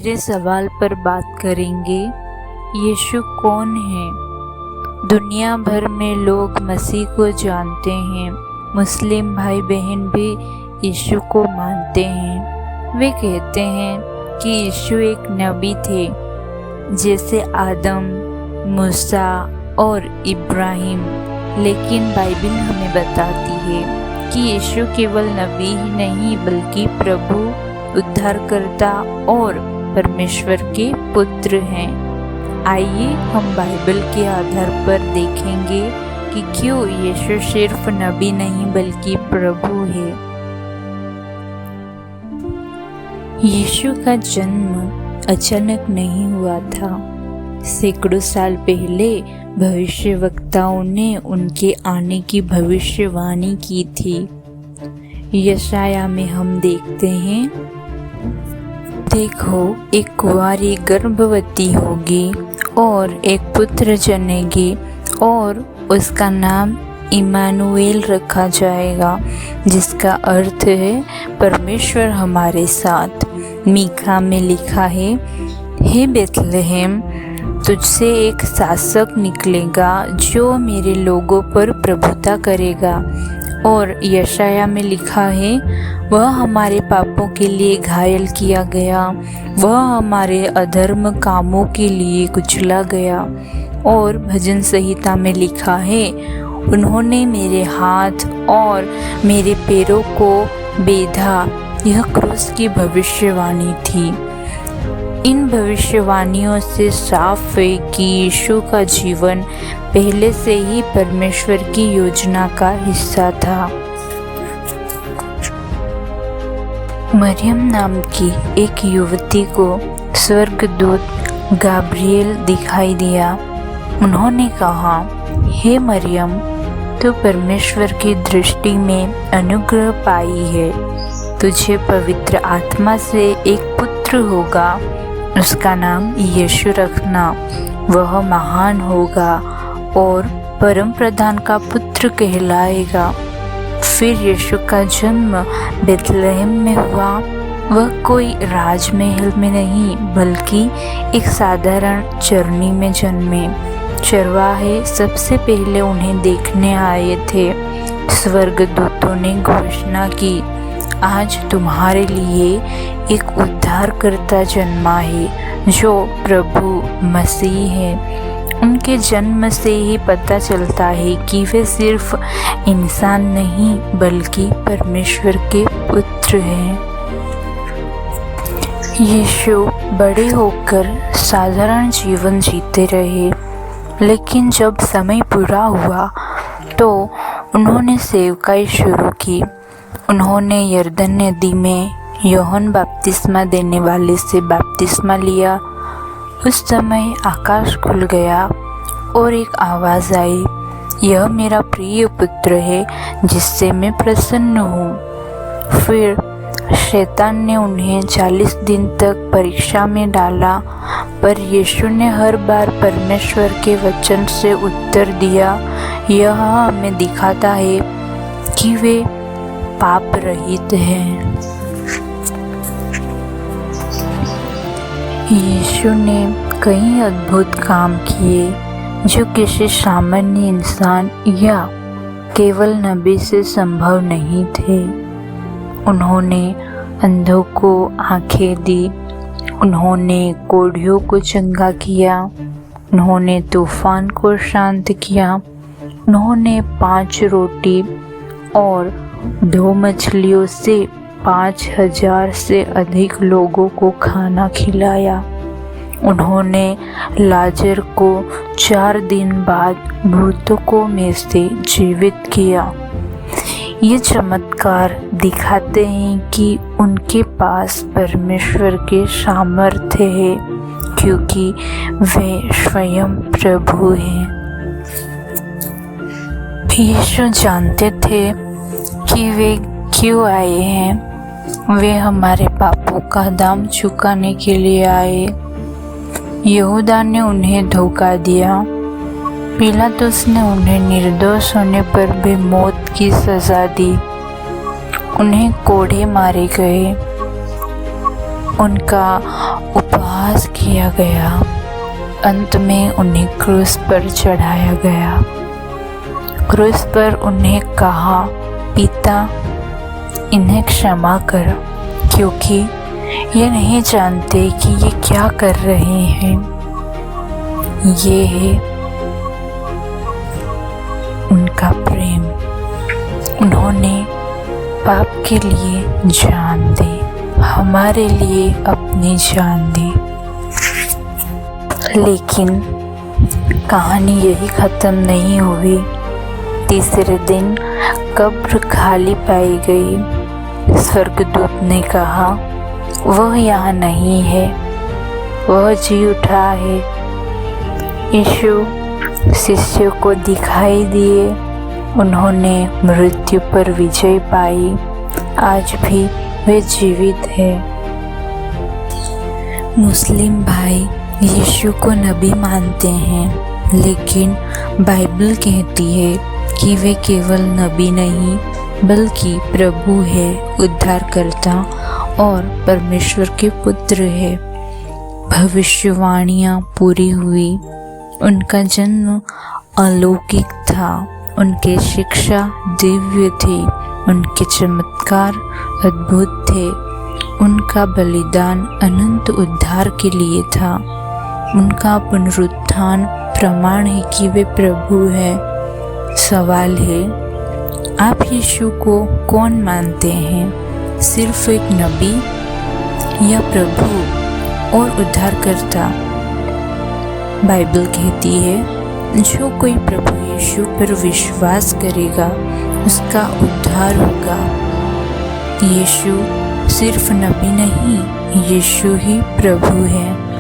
तीसरे सवाल पर बात करेंगे, यीशु कौन है? दुनिया भर में लोग मसीह को जानते हैं। मुस्लिम भाई बहन भी यीशु को मानते हैं। वे कहते हैं कि यीशु एक नबी थे, जैसे आदम, मूसा और इब्राहिम। लेकिन बाइबल हमें बताती है कि यीशु केवल नबी ही नहीं बल्कि प्रभु, उद्धारकर्ता और परमेश्वर के पुत्र हैं। आइए हम बाइबल के आधार पर देखेंगे कि क्यों यीशु सिर्फ नबी नहीं बल्कि प्रभु है। यीशु का जन्म अचानक नहीं हुआ था। सैकड़ों साल पहले भविष्यवक्ताओं ने उनके आने की भविष्यवाणी की थी। यशाया में हम देखते हैं, देखो, एक कुंवारी गर्भवती होगी और एक पुत्र जनेगी और उसका नाम इमानुएल रखा जाएगा, जिसका अर्थ है परमेश्वर हमारे साथ। मीका में लिखा है, हे बेथलेहम, तुझसे एक शासक निकलेगा जो मेरे लोगों पर प्रभुता करेगा। और यशाया में लिखा है, वह हमारे पापों के लिए घायल किया गया, वह हमारे अधर्म कामों के लिए कुचला गया। और भजन संहिता में लिखा है, उन्होंने मेरे हाथ और मेरे पैरों को बेधा। यह क्रूस की भविष्यवाणी थी। इन भविष्यवाणियों से साफ है कि यीशु का जीवन पहले से ही परमेश्वर की योजना का हिस्सा था। मरियम नाम की एक युवती को स्वर्गदूत गाब्रिएल दिखाई दिया। उन्होंने कहा, हे मरियम, तू परमेश्वर की दृष्टि में अनुग्रह पाई है। तुझे पवित्र आत्मा से एक पुत्र होगा, उसका नाम यीशु रखना। वह महान होगा और परम प्रधान का पुत्र कहलाएगा। फिर यीशु का जन्म बेथलेहम में हुआ। वह कोई राजमहल में नहीं बल्कि एक साधारण चरनी में जन्मे। चरवाहे सबसे पहले उन्हें देखने आए थे। स्वर्गदूतों ने घोषणा की, आज तुम्हारे लिए एक उद्धारकर्ता जन्मा है जो प्रभु मसीह है। उनके जन्म से ही पता चलता है कि वे सिर्फ इंसान नहीं बल्कि परमेश्वर के पुत्र हैं। यीशु बड़े होकर साधारण जीवन जीते रहे, लेकिन जब समय पूरा हुआ तो उन्होंने सेवकाई शुरू की। उन्होंने यरदन नदी में यूहन्ना बपतिस्मा देने वाले से बपतिस्मा लिया। उस समय आकाश खुल गया और एक आवाज़ आई, यह मेरा प्रिय पुत्र है जिससे मैं प्रसन्न हूँ। फिर शैतान ने उन्हें 40 दिन तक परीक्षा में डाला, पर यीशु ने हर बार परमेश्वर के वचन से उत्तर दिया। यह हमें दिखाता है कि वे पाप रहित हैं। यीशु ने कई अद्भुत काम किए जो किसी सामान्य इंसान या केवल नबी से संभव नहीं थे। उन्होंने अंधों को आंखें दी, उन्होंने कोढ़ियों को चंगा किया, उन्होंने तूफान को शांत किया, उन्होंने 5 रोटी और 2 मछलियों से 5000 से अधिक लोगों को खाना खिलाया। उन्होंने लाजर को 4 दिन बाद मृतकों में से जीवित किया। ये चमत्कार दिखाते हैं कि उनके पास परमेश्वर के सामर्थ्य है, क्योंकि वे स्वयं प्रभु हैं। यीशु जानते थे कि वे क्यों आए हैं। वे हमारे पापों का दाम चुकाने के लिए आए। यहूदा ने उन्हें धोखा दिया। पिलातुस ने उन्हें निर्दोष होने पर भी मौत की सज़ा दी। उन्हें कोड़े मारे गए। उनका उपहास किया गया। अंत में उन्हें क्रूस पर चढ़ाया गया। क्रूस पर उन्हें कहा, पिता, इन्हें क्षमा कर, क्योंकि ये नहीं जानते कि ये क्या कर रहे हैं। ये है उनका प्रेम। उन्होंने पाप के लिए जान दी, हमारे लिए अपनी जान दी। लेकिन कहानी यही ख़त्म नहीं हुई। तीसरे दिन कब्र खाली पाई गई। स्वर्गदूत ने कहा, वह यहाँ नहीं है, वह जी उठा है। यीशु शिष्यों को दिखाई दिए। उन्होंने मृत्यु पर विजय पाई। आज भी वे जीवित है। मुस्लिम भाई यीशु को नबी मानते हैं, लेकिन बाइबल कहती है कि वे केवल नबी नहीं बल्कि प्रभु है, उद्धारकर्ता और परमेश्वर के पुत्र है। भविष्यवाणियाँ पूरी हुई। उनका जन्म अलौकिक था। उनके शिक्षा दिव्य थी। उनके चमत्कार अद्भुत थे। उनका बलिदान अनंत उद्धार के लिए था। उनका पुनरुत्थान प्रमाण है कि वे प्रभु है। सवाल है, आप यीशु को कौन मानते हैं? सिर्फ एक नबी या प्रभु और उद्धारकर्ता? बाइबल कहती है, जो कोई प्रभु यीशु पर विश्वास करेगा उसका उद्धार होगा। यीशु सिर्फ नबी नहीं, यीशु ही प्रभु है।